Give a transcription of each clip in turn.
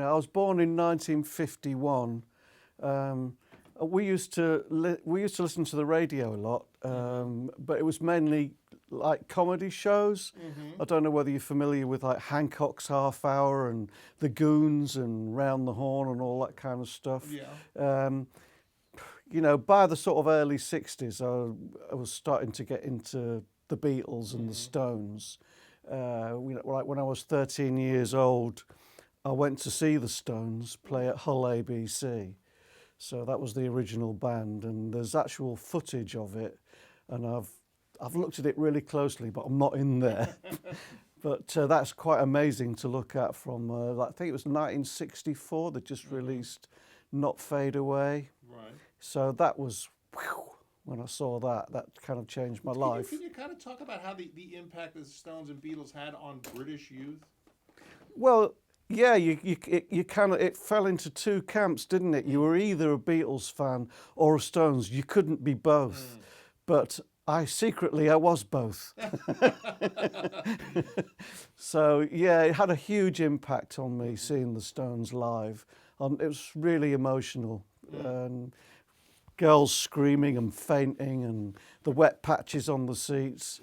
I was born in 1951. We used to listen to the radio a lot, but it was mainly like comedy shows. I don't know whether you're familiar with like Hancock's Half Hour and The Goons and Round the Horn and all that kind of stuff. Yeah. By the sort of early 60s, I was starting to get into the Beatles and the Stones. Like when I was 13 years old, I went to see the Stones play at Hull ABC. So that was the original band, and there's actual footage of it, and I've looked at it really closely, but I'm not in there. But that's quite amazing to look at from, I think it was 1964, they just released Not Fade Away. Right. So that was, when I saw that kind of changed my life. Can you kind of talk about how the impact that the Stones and Beatles had on British youth? Well, yeah, you kind of, it fell into two camps, didn't it? You were either a Beatles fan or a Stones. You couldn't be both. But I was both. So yeah, it had a huge impact on me seeing the Stones live. It was really emotional. Girls screaming and fainting and the wet patches on the seats.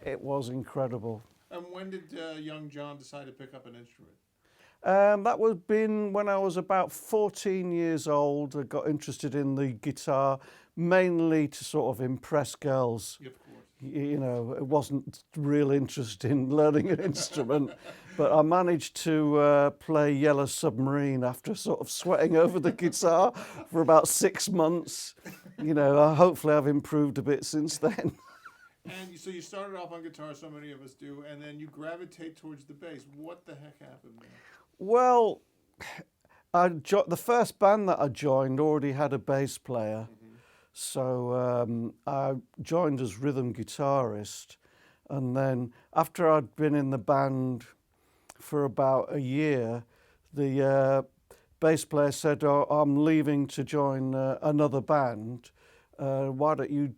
It was incredible. And when did young John decide to pick up an instrument? That would have been when I was about 14 years old. I got interested in the guitar, mainly to sort of impress girls. Of course. It wasn't real interest in learning an instrument, but I managed to play Yellow Submarine after sort of sweating over the guitar for about 6 months. Hopefully I've improved a bit since then. And so you started off on guitar, so many of us do, and then you gravitate towards the bass. What the heck happened there? Well, the first band that I joined already had a bass player. So I joined as rhythm guitarist. And then after I'd been in the band for about a year, the bass player said, "Oh, I'm leaving to join another band. Why don't you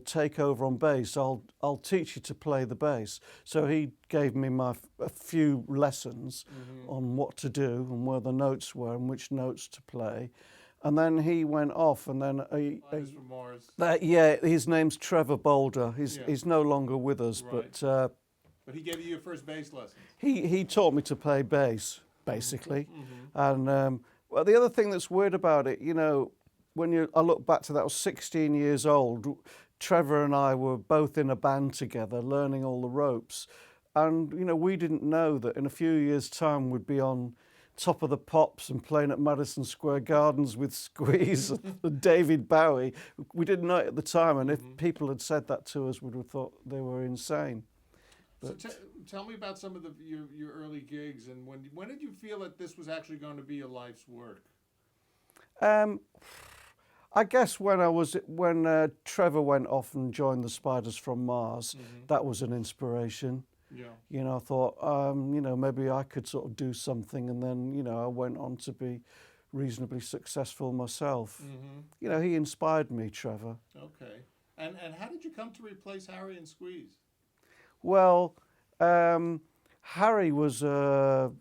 take over on bass? I'll teach you to play the bass." So he gave me a few lessons on what to do and where the notes were and which notes to play. And then he went off, and then his name's Trevor Boulder. He's no longer with us, right. But he gave you your first bass lessons. He taught me to play bass, basically. And well, the other thing that's weird about it, when I look back to that, I was 16 years old. Trevor and I were both in a band together, learning all the ropes. And, we didn't know that in a few years' time we'd be on Top of the Pops and playing at Madison Square Gardens with Squeeze and David Bowie. We didn't know it at the time, and if people had said that to us, we'd have thought they were insane. But so tell me about some of your early gigs, and when did you feel that this was actually going to be your life's work? I guess when Trevor went off and joined the Spiders from Mars, that was an inspiration. Yeah. I thought, maybe I could sort of do something, and then, I went on to be reasonably successful myself. He inspired me, Trevor. Okay. And how did you come to replace Harry and Squeeze? Well, Harry was an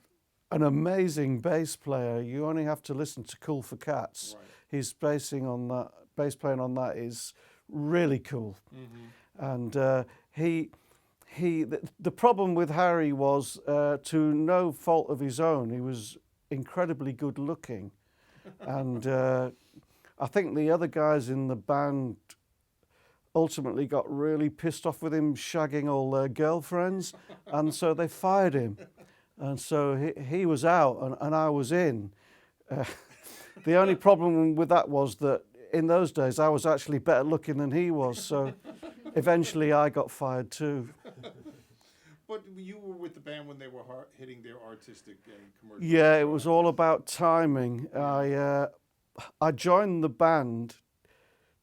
amazing bass player. You only have to listen to Cool for Cats. Right. His bass playing on that is really cool. And the problem with Harry was, to no fault of his own, he was incredibly good looking. And I think the other guys in the band ultimately got really pissed off with him shagging all their girlfriends, and so they fired him. And so he was out and I was in. The only problem with that was that in those days I was actually better looking than he was, so eventually I got fired too. But you were with the band when they were hitting their artistic and commercial. Yeah, it was all about timing. I joined the band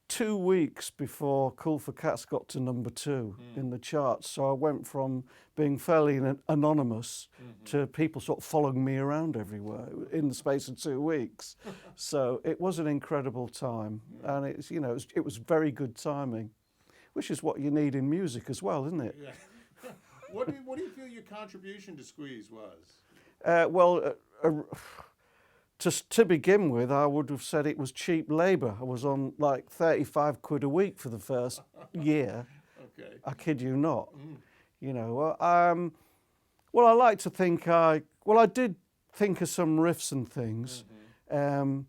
2 weeks before Cool for Cats got to number 2 in the charts. So I went from being fairly anonymous to people sort of following me around everywhere in the space of 2 weeks. So it was an incredible time, and it was very good timing, which is what you need in music as well, isn't it? Yeah. What do you feel your contribution to Squeeze was? Well, to begin with, I would have said it was cheap labour. I was on like 35 quid a week for the first year. Okay. I kid you not. Mm. You know, well, I like to think I did think of some riffs and things. Mm-hmm.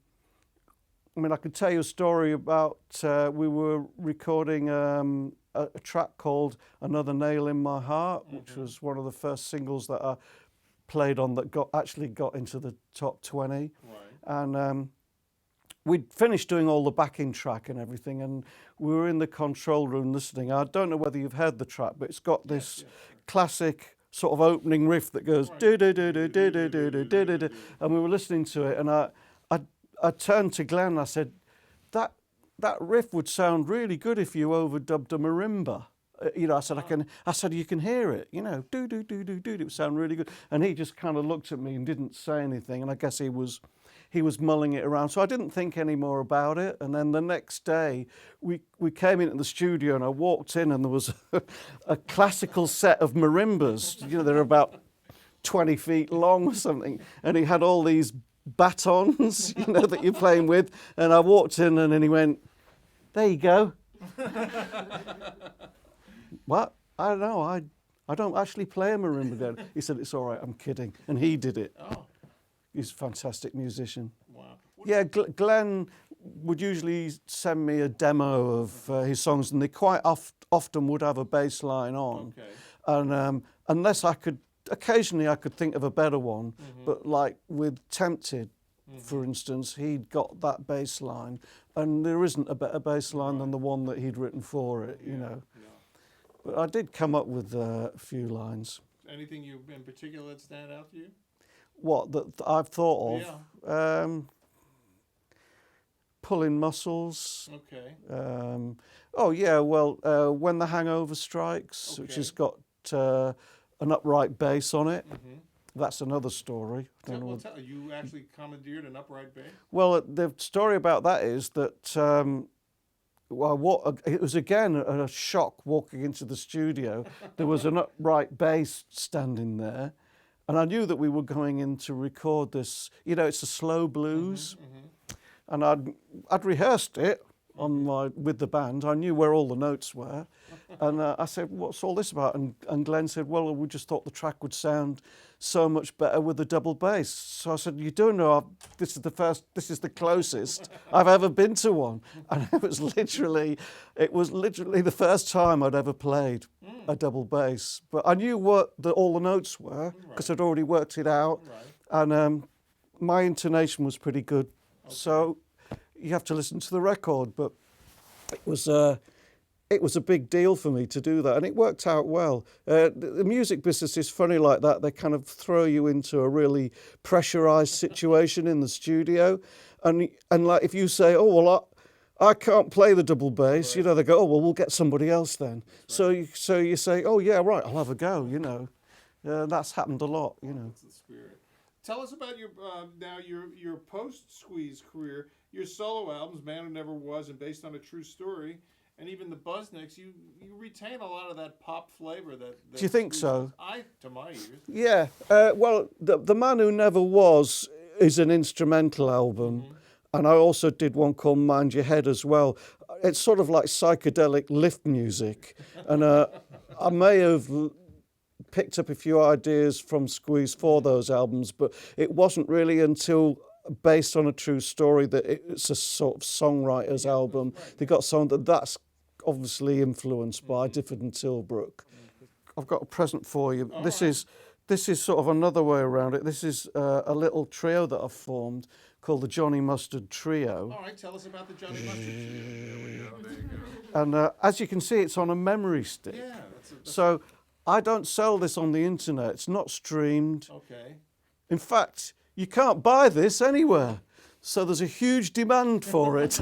I mean, I could tell you a story about we were recording a track called "Another Nail in My Heart," which was one of the first singles that I played on that actually got into the top 20. Right. And we'd finished doing all the backing track and everything, and we were in the control room listening. I don't know whether you've heard the track, but it's got this classic sort of opening riff that goes do do do do do do do do do do, and we were listening to it, and I turned to Glenn and I said, that riff would sound really good if you overdubbed a marimba. You know, I said you can hear it, you know, do do do do do, it would sound really good. And he just kind of looked at me and didn't say anything, and I guess he was mulling it around. So I didn't think any more about it. And then the next day we came into the studio and I walked in and there was a classical set of marimbas, you know, they're about 20 feet long or something, and he had all these batons, you know, that you're playing with. And I walked in and then he went, "There you go." What? I don't know. I don't actually play a marimba then. He said, "It's all right, I'm kidding." And he did it. Oh, He's a fantastic musician. wow. Yeah, Glenn would usually send me a demo of his songs, and they quite often would have a bass line on. Okay. And unless occasionally I could think of a better one, but like with Tempted, for instance, he'd got that bass line, and there isn't a better bass line than the one that he'd written for it, you know. Yeah. But I did come up with a few lines. Anything you in particular that stand out to you? What that I've thought of? Yeah. Pulling Muscles. Okay. Oh yeah, well, When the Hangover Strikes, which has got an upright bass on it. That's another story. You actually commandeered an upright bass? Well, the story about that is that it was again a shock walking into the studio. There was an upright bass standing there, and I knew that we were going in to record this. You know, it's a slow blues, and I'd rehearsed it with the band. I knew where all the notes were, and I said, "What's all this about?" And Glenn said, "Well, we just thought the track would sound so much better with a double bass." So I said, "You do know this is the closest I've ever been to one," and it was literally the first time I'd ever played a double bass. But I knew what all the notes were because I'd already worked it out, and my intonation was pretty good. So you have to listen to the record, but it was a big deal for me to do that, and it worked out well. The music business is funny like that. They kind of throw you into a really pressurized situation in the studio, and like if you say, "Oh well, I can't play the double bass," you know, they go, "Oh well, we'll get somebody else then." So you say, "Oh yeah, right, I'll have a go," you know. That's happened a lot, you know. That's the spirit. Tell us about your post-Squeeze career. Your solo albums, "Man Who Never Was" and "Based on a True Story," and even the Buzznicks, you retain a lot of that pop flavor that Do you think so? To my ears. Yeah. Well, the Man Who Never Was is an instrumental album, and I also did one called Mind Your Head as well. It's sort of like psychedelic lift music, and I may have picked up a few ideas from Squeeze for those albums, but it wasn't really until Based on a True Story that it's a sort of songwriter's album. They got something that's obviously influenced by Difford and Tilbrook. I've got a present for you. This is sort of another way around it. This is a little trio that I've formed called the Johnny Mustard Trio. All right, tell us about the Johnny Mustard Trio. There you go. And as you can see, it's on a memory stick. Yeah. So I don't sell this on the internet. It's not streamed. Okay. In fact, you can't buy this anywhere. So there's a huge demand for it.